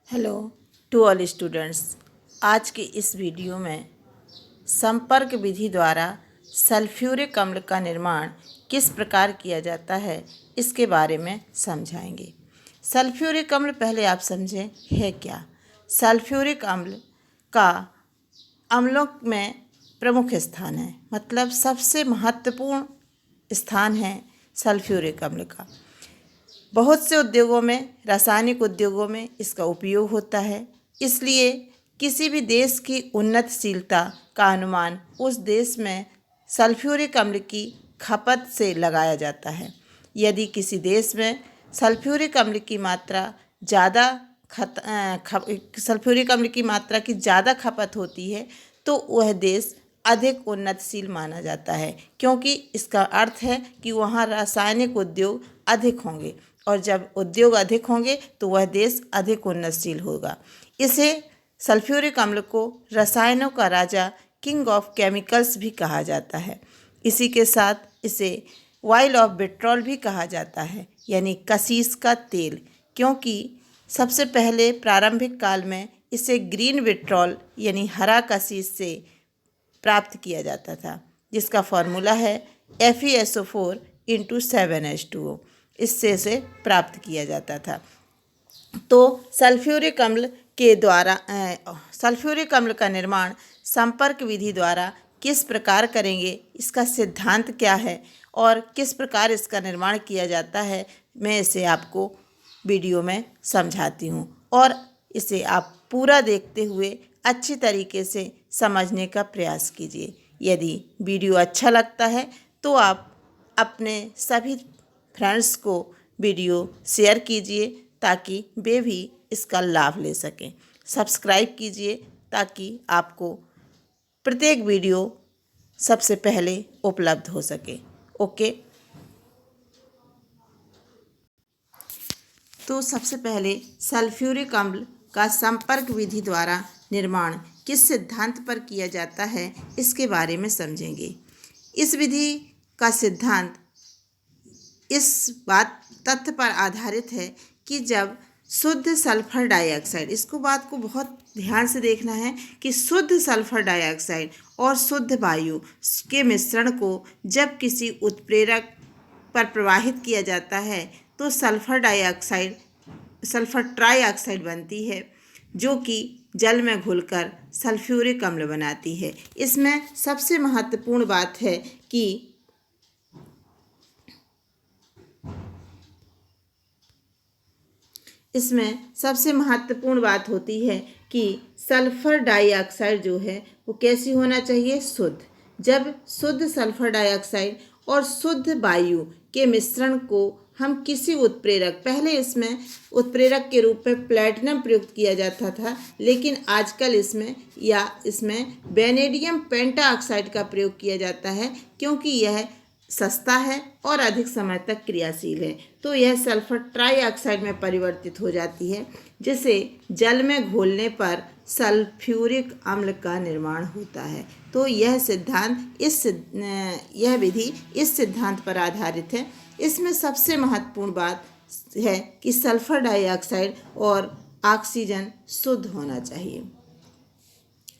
Hello to all students. आज के इस वीडियो में संपर्क विधि द्वारा सल्फ्यूरिक अम्ल का निर्माण किस प्रकार किया जाता है इसके बारे में समझाएंगे। सल्फ्यूरिक अम्ल पहले आप समझें है क्या। सल्फ्यूरिक अम्ल का अम्लों में प्रमुख स्थान है, मतलब सबसे महत्वपूर्ण स्थान है सल्फ्यूरिक अम्ल का। बहुत से उद्योगों में, रासायनिक उद्योगों में इसका उपयोग होता है। इसलिए किसी भी देश की उन्नतशीलता का अनुमान उस देश में सल्फ्यूरिक अम्ल की खपत से लगाया जाता है। यदि किसी देश में सल्फ्यूरिक अम्ल की मात्रा सल्फ्यूरिक अम्ल की मात्रा की ज़्यादा खपत होती है तो वह देश अधिक उन्नतशील माना जाता है, क्योंकि इसका अर्थ है कि वहाँ रासायनिक उद्योग अधिक होंगे और जब उद्योग अधिक होंगे तो वह देश अधिक उन्नतशील होगा। इसे सल्फ्यूरिक अम्ल को रसायनों का राजा, किंग ऑफ केमिकल्स भी कहा जाता है। इसी के साथ इसे ऑयल ऑफ विट्रॉल भी कहा जाता है, यानी कशीस का तेल, क्योंकि सबसे पहले प्रारंभिक काल में इसे ग्रीन विट्रॉल यानी हरा कशीस से प्राप्त किया जाता था, जिसका फॉर्मूला है FeSO4 × 7H2O। इससे इसे प्राप्त किया जाता था। तो सल्फ्यूरिक अम्ल का निर्माण संपर्क विधि द्वारा किस प्रकार करेंगे, इसका सिद्धांत क्या है और किस प्रकार इसका निर्माण किया जाता है, मैं इसे आपको वीडियो में समझाती हूँ और इसे आप पूरा देखते हुए अच्छी तरीके से समझने का प्रयास कीजिए। यदि वीडियो अच्छा लगता है तो आप अपने सभी फ्रेंड्स को वीडियो शेयर कीजिए ताकि वे भी इसका लाभ ले सकें। सब्सक्राइब कीजिए ताकि आपको प्रत्येक वीडियो सबसे पहले उपलब्ध हो सके। ओके, तो सबसे पहले सल्फ्यूरिक अम्ल का संपर्क विधि द्वारा निर्माण किस सिद्धांत पर किया जाता है इसके बारे में समझेंगे। इस विधि का सिद्धांत इस तथ्य पर आधारित है कि जब शुद्ध सल्फर डाइऑक्साइड, बात को बहुत ध्यान से देखना है कि शुद्ध सल्फर डाइऑक्साइड और शुद्ध वायु के मिश्रण को जब किसी उत्प्रेरक पर प्रवाहित किया जाता है तो सल्फर ट्राइऑक्साइड बनती है, जो कि जल में घुलकर सल्फ्यूरिक अम्ल बनाती है। इसमें सबसे महत्वपूर्ण बात है कि होती है कि सल्फर डाइऑक्साइड जो है वो कैसी होना चाहिए, शुद्ध। जब शुद्ध सल्फर डाइऑक्साइड और शुद्ध वायु के मिश्रण को हम किसी उत्प्रेरक, पहले इसमें उत्प्रेरक के रूप में प्लैटिनम प्रयुक्त किया जाता था, लेकिन आजकल इसमें वेनेडियम पेंटाऑक्साइड का प्रयोग किया जाता है, क्योंकि यह सस्ता है और अधिक समय तक क्रियाशील है। तो यह सल्फर ट्राइऑक्साइड में परिवर्तित हो जाती है, जिसे जल में घोलने पर सल्फ्यूरिक अम्ल का निर्माण होता है। तो यह विधि इस सिद्धांत पर आधारित है। इसमें सबसे महत्वपूर्ण बात है कि सल्फर डाइऑक्साइड और ऑक्सीजन शुद्ध होना चाहिए।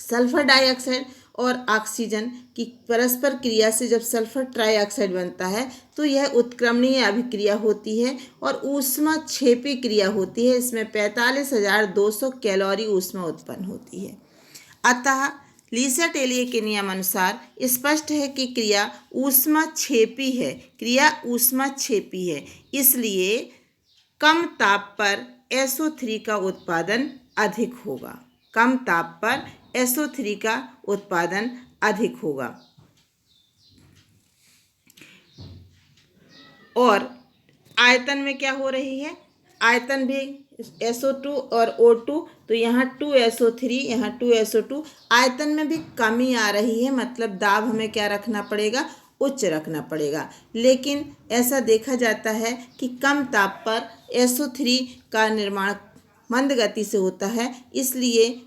सल्फर डाइऑक्साइड और ऑक्सीजन की परस्पर क्रिया से जब सल्फर ट्राइऑक्साइड बनता है तो यह उत्क्रमणीय अभिक्रिया होती है और ऊष्माक्षेपी क्रिया होती है। इसमें 45,200 कैलोरी ऊष्मा उत्पन्न होती है। अतः लीसा-टेलिए के नियम अनुसार स्पष्ट है कि क्रिया ऊष्माक्षेपी है। इसलिए कम ताप पर SO3 का उत्पादन अधिक होगा। और आयतन में क्या हो रही है, आयतन भी SO2 और O2, तो यहाँ 2SO3, यहाँ 2SO2, आयतन में भी कमी आ रही है। मतलब दाब हमें क्या रखना पड़ेगा, उच्च रखना पड़ेगा। लेकिन ऐसा देखा जाता है कि कम ताप पर SO3 का निर्माण मंद गति से होता है, इसलिए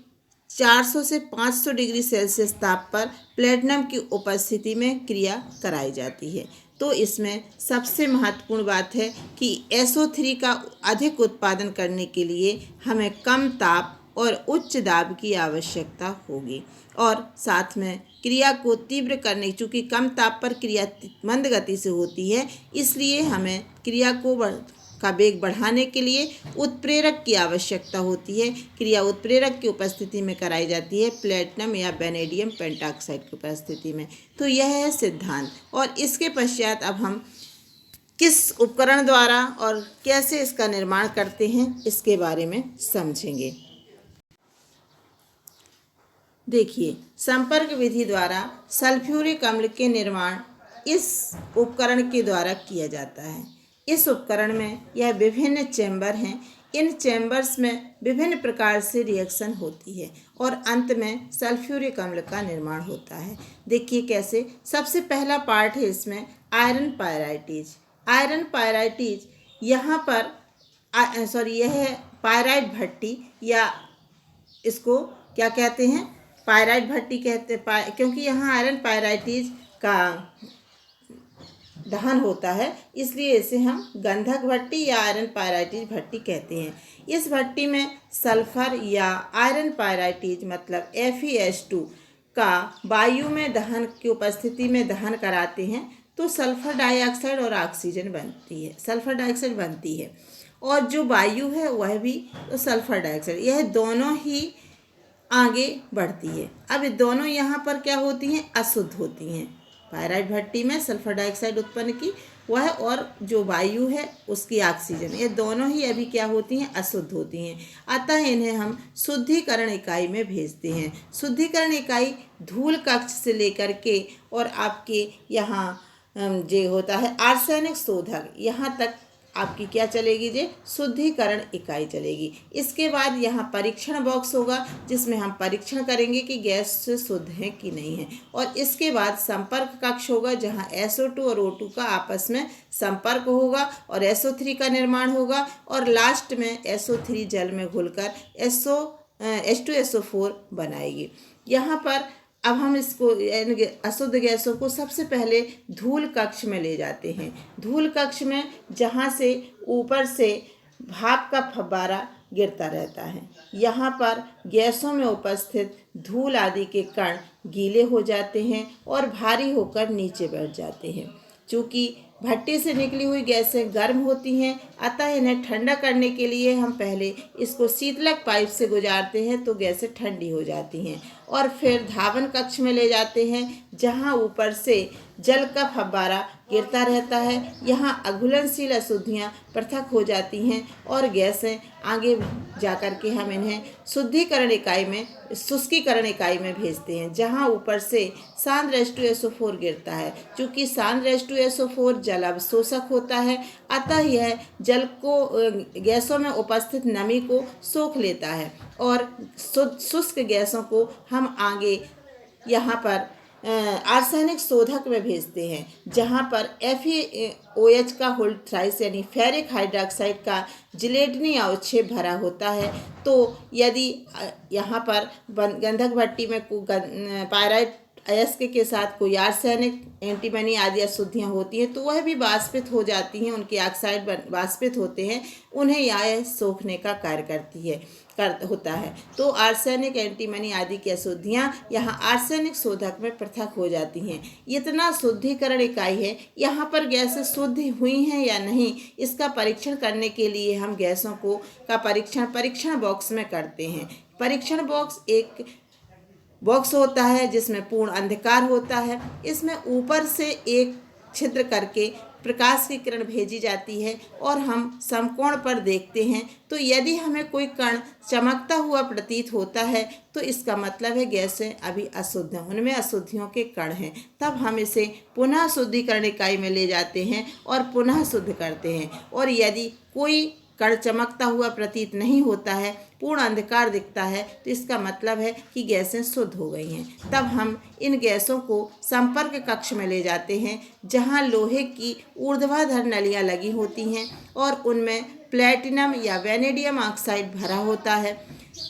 400 से 500 डिग्री सेल्सियस ताप पर प्लेटिनम की उपस्थिति में क्रिया कराई जाती है। तो इसमें सबसे महत्वपूर्ण बात है कि SO3 का अधिक उत्पादन करने के लिए हमें कम ताप और उच्च दाब की आवश्यकता होगी, और साथ में क्रिया को तीव्र करने, चूँकि कम ताप पर क्रिया मंद गति से होती है, इसलिए हमें क्रिया का वेग बढ़ाने के लिए उत्प्रेरक की आवश्यकता होती है। क्रिया उत्प्रेरक की उपस्थिति में कराई जाती है, प्लेटिनम या वेनेडियम पेंटॉक्साइड की उपस्थिति में। तो यह है सिद्धांत, और इसके पश्चात अब हम किस उपकरण द्वारा और कैसे इसका निर्माण करते हैं इसके बारे में समझेंगे। देखिए, संपर्क विधि द्वारा सल्फ्यूरिक अम्ल के निर्माण इस उपकरण के द्वारा किया जाता है। इस उपकरण में यह विभिन्न चैम्बर हैं। इन चैम्बर्स में विभिन्न प्रकार से रिएक्शन होती है और अंत में सल्फ्यूरिक अम्ल का निर्माण होता है। देखिए कैसे। सबसे पहला पार्ट है इसमें आयरन पायराइटीज। आयरन पायराइटीज यहाँ पर यह है पायराइट भट्टी, या इसको क्या कहते हैं, पायराइट भट्टी कहते हैं, क्योंकि यहाँ आयरन पायराइटीज का दहन होता है, इसलिए इसे हम गंधक भट्टी या आयरन पायराइटीज भट्टी कहते हैं। इस भट्टी में सल्फर या आयरन पायराइटीज मतलब FeS2 का वायु में दहन की उपस्थिति में दहन कराते हैं तो सल्फर डाइऑक्साइड और ऑक्सीजन बनती है, सल्फर डाइऑक्साइड बनती है, और जो वायु है वह भी तो सल्फर डाइऑक्साइड, यह दोनों ही आगे बढ़ती है। अब ये दोनों यहाँ पर क्या होती हैं, अशुद्ध होती हैं। पायराइट भट्टी में सल्फर डाइऑक्साइड उत्पन्न की वह, और जो वायु है उसकी ऑक्सीजन, ये दोनों ही अभी क्या होती हैं, अशुद्ध होती हैं। अतः इन्हें हम शुद्धिकरण इकाई में भेजते हैं। शुद्धिकरण इकाई धूल कक्ष से लेकर के और आपके यहाँ जो होता है आर्सेनिक शोधक, यहाँ तक आपकी क्या चलेगी जी, शुद्धिकरण इकाई चलेगी। इसके बाद यहाँ परीक्षण बॉक्स होगा जिसमें हम परीक्षण करेंगे कि गैस से शुद्ध है कि नहीं है, और इसके बाद संपर्क कक्ष होगा जहाँ SO2 और O2 का आपस में संपर्क होगा और SO3 का निर्माण होगा, और लास्ट में SO3 जल में घुलकर H2SO4 बनाएगी। यहाँ पर अब हम इसको अशुद्ध गैसों को सबसे पहले धूल कक्ष में ले जाते हैं। धूल कक्ष में जहाँ से ऊपर से भाप का फव्वारा गिरता रहता है, यहाँ पर गैसों में उपस्थित धूल आदि के कण गीले हो जाते हैं और भारी होकर नीचे बैठ जाते हैं। चूँकि भट्टी से निकली हुई गैसें गर्म होती हैं, अतः इन्हें ठंडा करने के लिए हम पहले इसको शीतलक पाइप से गुजारते हैं तो गैसें ठंडी हो जाती हैं, और फिर धावन कक्ष में ले जाते हैं जहां ऊपर से जल का फव्वारा गिरता रहता है। यहाँ अघुलनशील अशुद्धियाँ पृथक हो जाती हैं और गैसें आगे जाकर के हम इन्हें शुद्धिकरण इकाई में, शुष्कीकरण इकाई में भेजते हैं जहाँ ऊपर से सांद्र H2SO4 गिरता है। चूँकि सांद्र H2SO4 जल अवशोषक होता है, अतः यह जल को गैसों में उपस्थित नमी को सोख लेता है और शुष्क गैसों को हम आगे यहाँ पर आर्सेनिक शोधक में भेजते हैं जहाँ पर FeOH का होल्ड यानी फेरिक हाइड्रोक्साइड का जिलेटिनी अवक्षेप भरा होता है। तो यदि यहाँ पर गंधक भट्टी में पायराइट अयस्क के साथ कोई आर्सेनिक, एंटीमनी आदि अशुद्धियाँ होती हैं तो वह भी वाष्पित हो जाती हैं, उनके ऑक्साइड वाष्पित होते हैं, उन्हें यह सोखने का कार्य होता है। तो आर्सेनिक, एंटीमनी आदि की अशुद्धियाँ यहाँ आर्सेनिक शोधक में पृथक हो जाती हैं। इतना शुद्धिकरण इकाई है। यहाँ पर गैसें शुद्ध हुई हैं या नहीं इसका परीक्षण करने के लिए हम गैसों का परीक्षण बॉक्स में करते हैं। परीक्षण बॉक्स एक बॉक्स होता है जिसमें पूर्ण अंधकार होता है। इसमें ऊपर से एक छिद्र करके प्रकाश की किरण भेजी जाती है और हम समकोण पर देखते हैं तो यदि हमें कोई कण चमकता हुआ प्रतीत होता है तो इसका मतलब है गैसें अभी अशुद्ध हैं, उनमें अशुद्धियों के कण हैं। तब हम इसे पुनः शुद्धिकरण इकाई में ले जाते हैं और पुनः शुद्ध करते हैं, और यदि कोई कण चमकता हुआ प्रतीत नहीं होता है, पूर्ण अंधकार दिखता है, तो इसका मतलब है कि गैसें शुद्ध हो गई हैं। तब हम इन गैसों को संपर्क कक्ष में ले जाते हैं जहां लोहे की ऊर्ध्वाधर नलियां लगी होती हैं और उनमें प्लेटिनम या वेनेडियम ऑक्साइड भरा होता है।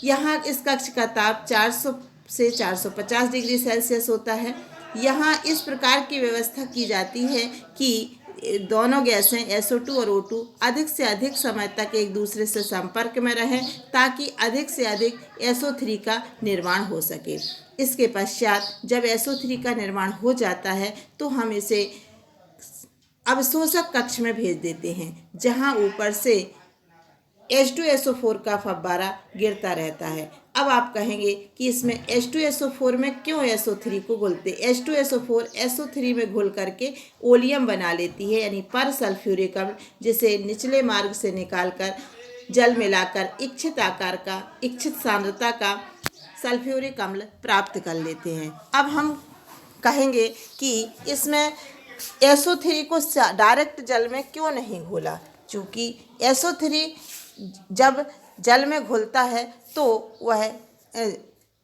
यहाँ इस कक्ष का ताप 400 से 450 डिग्री सेल्सियस होता है। यहाँ इस प्रकार की व्यवस्था की जाती है कि दोनों गैसें SO2 और O2 अधिक से अधिक समय तक एक दूसरे से संपर्क में रहें ताकि अधिक से अधिक SO3 का निर्माण हो सके। इसके पश्चात जब SO3 का निर्माण हो जाता है तो हम इसे अवशोषक कक्ष में भेज देते हैं, जहां ऊपर से H2SO4 का फव्वारा गिरता रहता है। अब आप कहेंगे कि इसमें H2SO4 में क्यों SO3 को घुलते? H2SO4 SO3 में घुल करके ओलियम बना लेती है, यानी पर सल्फ्यूरिक अम्ल, जिसे निचले मार्ग से निकालकर जल मिलाकर इच्छित आकार का, इच्छित सांद्रता का सल्फ्यूरिक अम्ल प्राप्त कर लेते हैं। अब हम कहेंगे कि इसमें SO3 को डायरेक्ट जल में क्यों नहीं घोला? चूँकि SO3 जब जल में घुलता है तो वह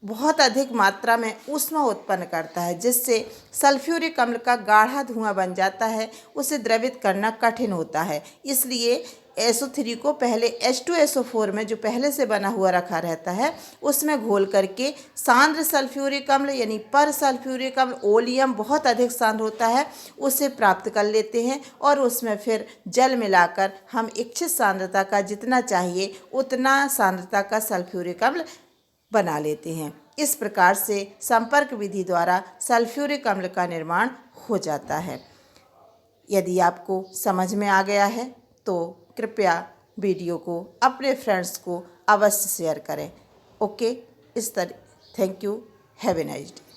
बहुत अधिक मात्रा में ऊष्मा उत्पन्न करता है, जिससे सल्फ्यूरिक अम्ल का गाढ़ा धुआं बन जाता है। उसे द्रवित करना कठिन होता है। इसलिए SO3 को पहले H2SO4 में जो पहले से बना हुआ रखा रहता है उसमें घोल करके सांद्र सल्फ्यूरिक अम्ल यानी पर सल्फ्यूरिक अम्ल, ओलियम बहुत अधिक सांद्र होता है, उसे प्राप्त कर लेते हैं और उसमें फिर जल मिलाकर हम इच्छित सांद्रता का, जितना चाहिए उतना सांद्रता का सल्फ्यूरिक अम्ल बना लेते हैं। इस प्रकार से संपर्क विधि द्वारा सल्फ्यूरिक अम्ल का निर्माण हो जाता है। यदि आपको समझ में आ गया है तो कृपया वीडियो को अपने फ्रेंड्स को अवश्य शेयर करें। ओके, इस तरह। Thank you. Have a nice day.